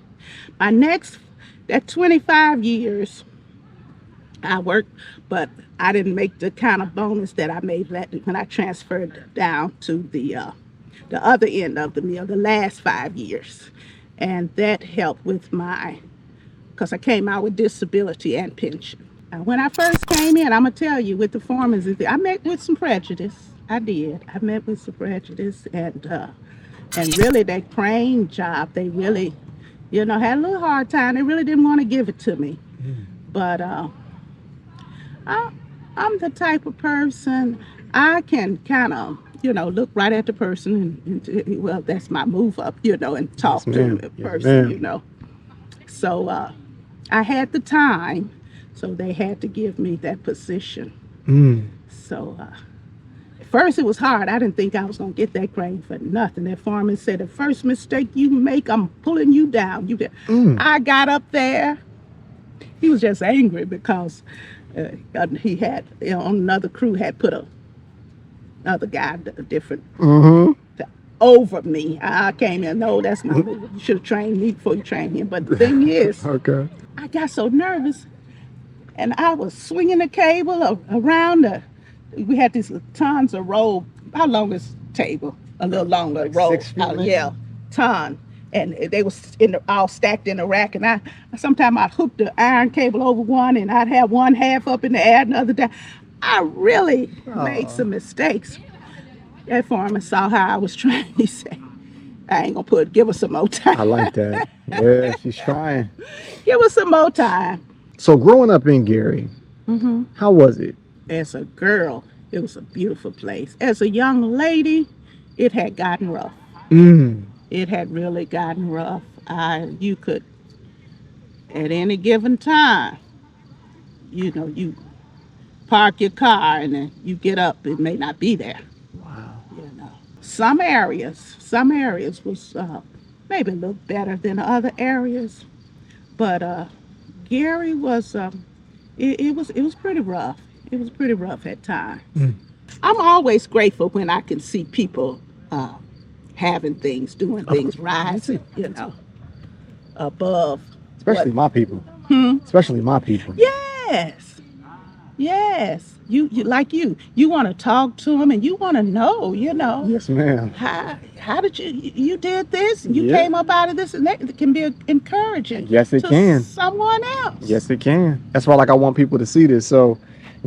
That 25 years, I worked, but I didn't make the kind of bonus that I made when I transferred down to the other end of the mill, the last 5 years. And that helped with because I came out with disability and pension. When I first came in, I'm going to tell you, with the foremen, I met with some prejudice. I did. I met with some prejudice. And really, that crane job, they really, had a little hard time. They really didn't want to give it to me. But I'm the type of person, I can kind of, look right at the person and well, that's my move up, and talk to the person, So I had the time, so they had to give me that position. So at first it was hard. I didn't think I was going to get that crane for nothing. That foreman said, the first mistake you make, I'm pulling you down. I got up there. He was just angry because he had, on another crew, had put another guy, different, over me. I came in, no, that's my move. You should have trained me before you trained him. But the thing is, I got so nervous, and I was swinging the cable around we had these tons of roll. How long is the table? A little longer, like roll. 6 feet? Ton. And they was all stacked in a rack, and sometimes I'd hook the iron cable over one, and I'd have one half up in the air, and the other down. I really made some mistakes. That foreman saw how I was trying. He said, I ain't gonna give us some more time. I like that. Yeah, she's trying. Give us some more time. So growing up in Gary, how was it? As a girl, it was a beautiful place. As a young lady, it had gotten rough. It had really gotten rough. You could, at any given time, you park your car and then you get up, it may not be there. Wow. Some areas was maybe a little better than other areas, but Gary was, it was pretty rough. It was pretty rough at times. I'm always grateful when I can see people having things, doing things, rising, above. Especially my people. Especially my people. Yes. You like you want to talk to them, and you want to know, Yes, ma'am. How did you did this? You came up out of this, and that can be encouraging. Yes, it to can. Someone else. Yes, it can. That's why, I want people to see this. So,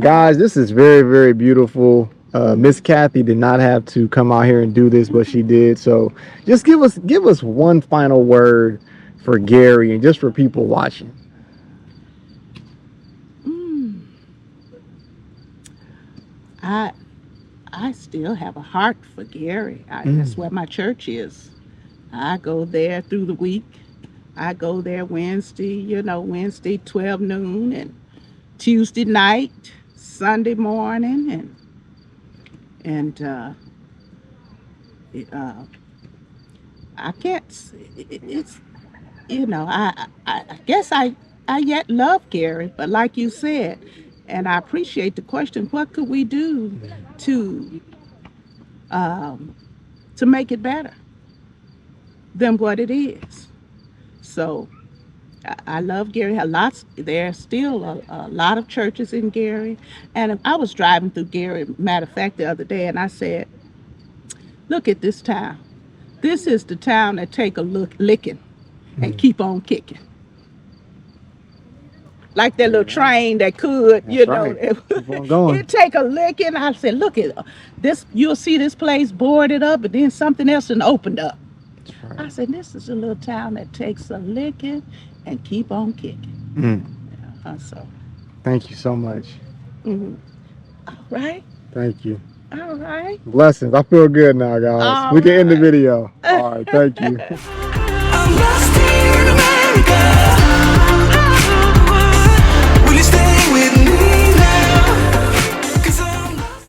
guys, this is very, very beautiful. Miss Kathy did not have to come out here and do this, but she did. So, just give us one final word for Gary and just for people watching. I still have a heart for Gary. That's where my church is. I go there through the week. I go there Wednesday 12 noon, and Tuesday night, Sunday morning, and uh, I can't. It's I guess I yet love Gary, but like you said, and I appreciate the question. What could we do to um, to make it better than what it is? So I love Gary. There's still a lot of churches in Gary, and I was driving through Gary. Matter of fact, the other day, and I said, "Look at this town. This is the town that take a licking and keep on kicking." Like that little train that could, That's right. Keep on going. it take a licking. I said, "Look at this. You'll see this place boarded up, but then something else and opened up." Right. I said, "This is a little town that takes a licking and keep on kicking." So, Thank you so much. all right, Thank you. all right. Blessings. I feel good now, guys. All We can end the right. video. All right. Thank you.